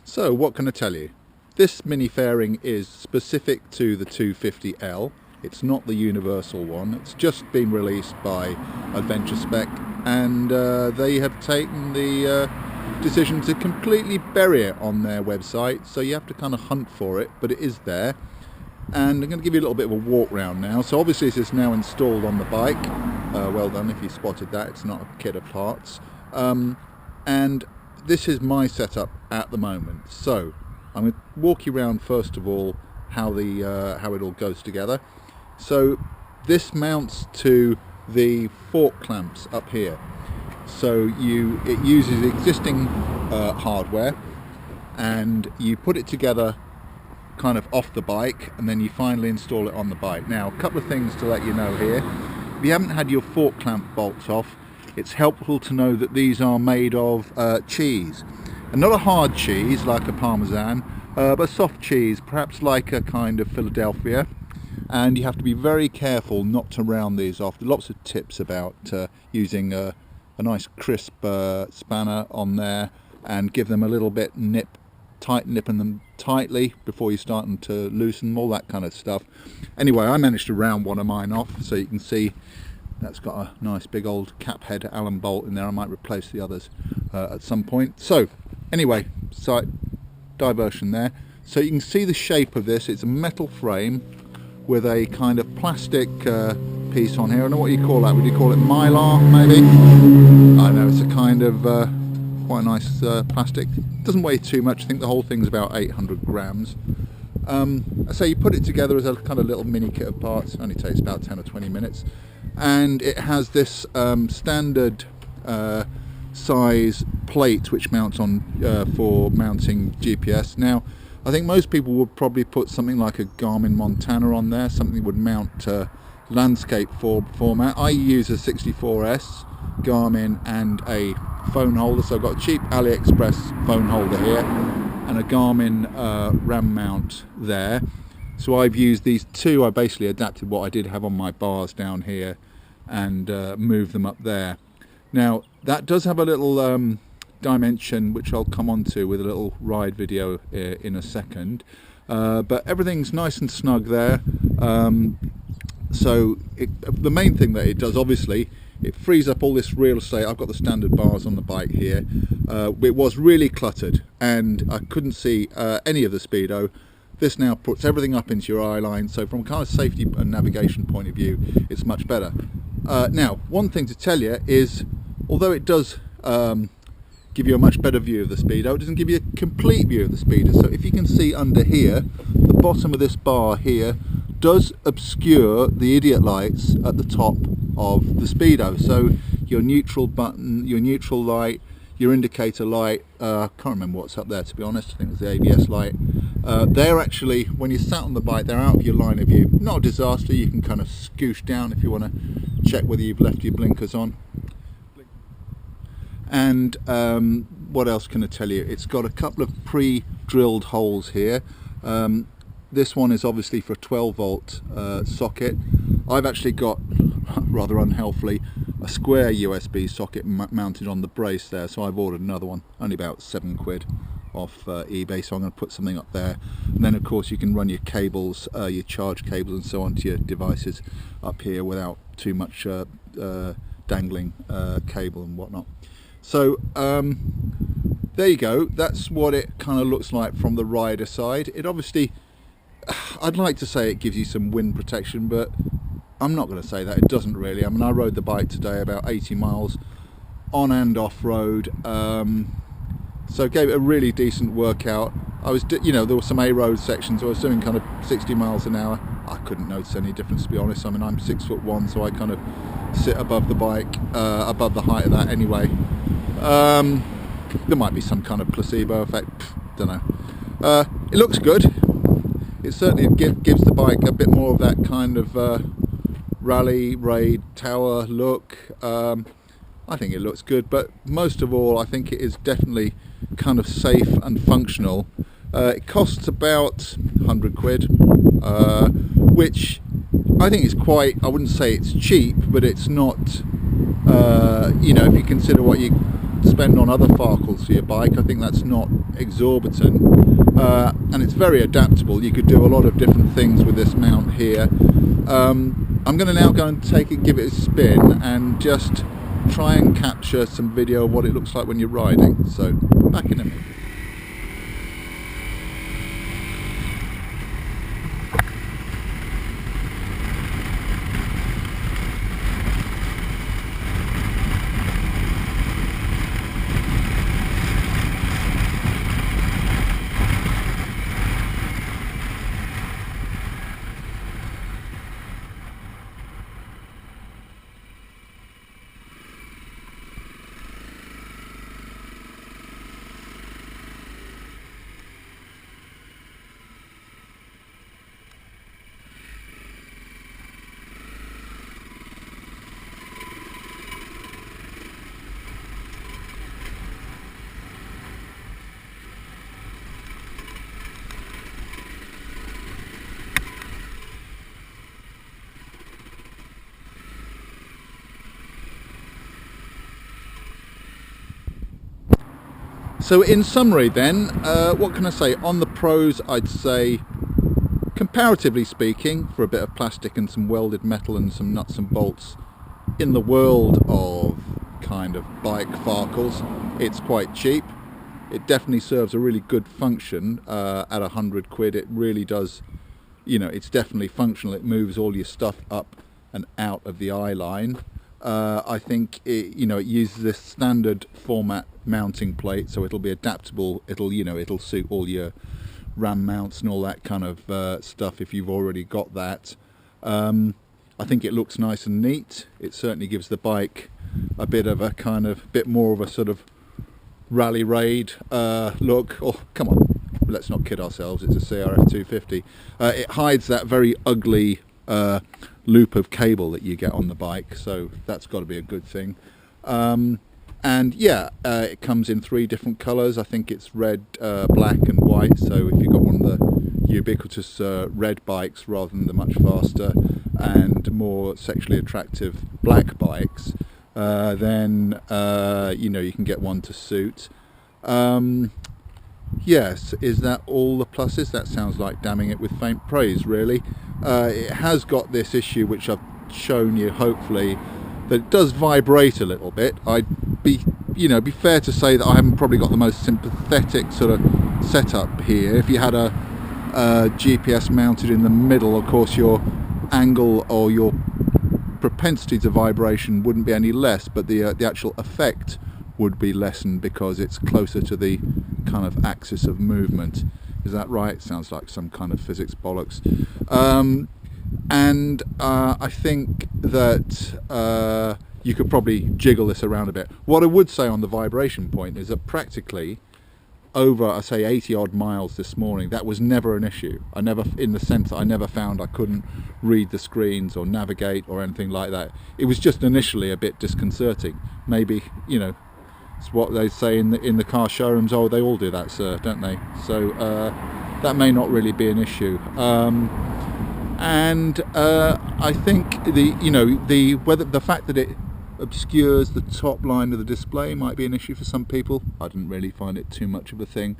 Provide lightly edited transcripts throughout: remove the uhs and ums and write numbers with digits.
So what can I tell you? This mini fairing is specific to the 250L. It's not the universal one. It's just been released by Adventure Spec, and they have taken the decision to completely bury it on their website, so you have to kind of hunt for it, but it is there. And I'm going to give you a little bit of a walk round now. So obviously this is now installed on the bike. Well done if you spotted that. It's not a kit of parts. And this is my setup at the moment. So I'm going to walk you around first of all how it all goes together. So this mounts to the fork clamps up here. So it uses existing hardware, and you put it together kind of off the bike, and then you finally install it on the bike. Now, a couple of things to let you know here. If you haven't had your fork clamp bolts off, it's helpful to know that these are made of cheese, and not a hard cheese like a Parmesan, but a soft cheese, perhaps like a kind of Philadelphia. And you have to be very careful not to round these off. There are lots of tips about using a nice crisp spanner on there, and give them a little bit nipping them tightly before you're starting to loosen, all that kind of stuff. Anyway, I managed to round one of mine off, so you can see that's got a nice big old cap head Allen bolt in there. I might replace the others at some point. So anyway, slight diversion there. So you can see the shape of this. It's a metal frame with a kind of plastic piece on here. I don't know what you call that. Would you call it mylar, maybe? I know it's a kind of quite a nice plastic. Doesn't weigh too much. I think the whole thing's about 800 grams. So you put it together as a kind of little mini kit of parts. It only takes about 10 or 20 minutes. And it has this standard size plate which mounts on for mounting GPS. Now, I think most people would probably put something like a Garmin Montana on there, something that would mount landscape format. I use a 64S Garmin and a phone holder, so I've got a cheap AliExpress phone holder here and a Garmin RAM mount there. So I've used these two. I basically adapted what I did have on my bars down here and moved them up there. Now that does have a little dimension which I'll come on to with a little ride video in a second, but everything's nice and snug there. So the main thing that it does, obviously, it frees up all this real estate. I've got the standard bars on the bike here. It was really cluttered and I couldn't see any of the speedo. This now puts everything up into your eye line, so from a kind of safety and navigation point of view, it's much better. Now, one thing to tell you is, although it does give you a much better view of the speedo, it doesn't give you a complete view of the speedo. So if you can see under here, the bottom of this bar here does obscure the idiot lights at the top of the speedo. So your neutral button, your neutral light, your indicator light, I can't remember what's up there, to be honest. I think it's the ABS light. They're actually, when you're sat on the bike, they're out of your line of view. Not a disaster. You can kind of scoosh down if you want to check whether you've left your blinkers on. And what else can I tell you? It's got a couple of pre-drilled holes here. This one is obviously for a 12 volt socket. I've actually got, rather unhealthily, a square USB socket mounted on the brace there, so I've ordered another one, only about £7 off eBay, so I'm going to put something up there. And then of course you can run your cables, your charge cables and so on to your devices up here without too much dangling cable and whatnot. So there you go. That's what it kind of looks like from the rider side. It obviously, I'd like to say it gives you some wind protection, but I'm not going to say that. It doesn't really. I mean, I rode the bike today about 80 miles on and off road, so gave it a really decent workout. I was, there were some A-road sections. I was doing kind of 60 miles an hour. I couldn't notice any difference, to be honest. I mean, I'm 6'1", so I kind of sit above the bike, above the height of that anyway. There might be some kind of placebo effect, don't know. It looks good. It certainly gives the bike a bit more of that kind of rally raid tower look. I think it looks good, but most of all I think it is definitely kind of safe and functional. It costs about £100, which I think is quite, I wouldn't say it's cheap, but it's not, if you consider what you spend on other Farkles for your bike. I think that's not exorbitant, and it's very adaptable. You could do a lot of different things with this mount here. I'm going to now go and give it a spin and just try and capture some video of what it looks like when you're riding. So back in a minute. So in summary then, what can I say? On the pros, I'd say, comparatively speaking, for a bit of plastic and some welded metal and some nuts and bolts, in the world of kind of bike Farkles, it's quite cheap. It definitely serves a really good function at £100. It really does, you know, it's definitely functional. It moves all your stuff up and out of the eye line. I think it, you know, it uses this standard format mounting plate, so it'll be adaptable. It'll, you know, it'll suit all your ram mounts and all that kind of stuff if you've already got that. I think it looks nice and neat. It certainly gives the bike a bit of a kind of bit more of a sort of rally raid look. Oh, come on, let's not kid ourselves. It's a CRF250. It hides that very ugly loop of cable that you get on the bike, so that's got to be a good thing. And yeah, it comes in 3 different colours. I think it's red, black and white, so if you've got one of the ubiquitous red bikes rather than the much faster and more sexually attractive black bikes, then you know, you can get one to suit. Yes, is that all the pluses? That sounds like damning it with faint praise, really. It has got this issue, which I've shown you, hopefully, that it does vibrate a little bit. I'd be fair to say that I haven't probably got the most sympathetic sort of setup here. If you had a GPS mounted in the middle, of course your angle or your propensity to vibration wouldn't be any less, but the actual effect would be lessened because it's closer to the kind of axis of movement. Is that right? Sounds like some kind of physics bollocks. And I think that you could probably jiggle this around a bit. What I would say on the vibration point is that practically over, I say, 80 odd miles this morning, that was never an issue. I never, in the sense that I never found I couldn't read the screens or navigate or anything like that. It was just initially a bit disconcerting. Maybe, you know, it's what they say in the car showrooms. Oh, they all do that, sir, don't they? So that may not really be an issue. And I think the fact that it obscures the top line of the display might be an issue for some people. I didn't really find it too much of a thing.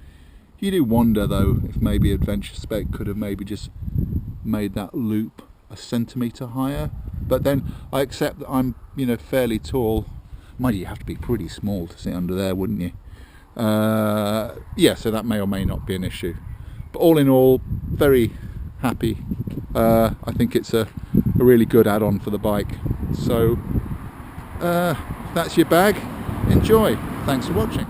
You do wonder though if maybe Adventure Spec could have maybe just made that loop a centimetre higher. But then I accept that I'm, you know, fairly tall. Mind you have to be pretty small to sit under there, wouldn't you? Yeah, so that may or may not be an issue. But all in all, very happy. I think it's a really good add-on for the bike. So if that's your bag, enjoy. Thanks for watching.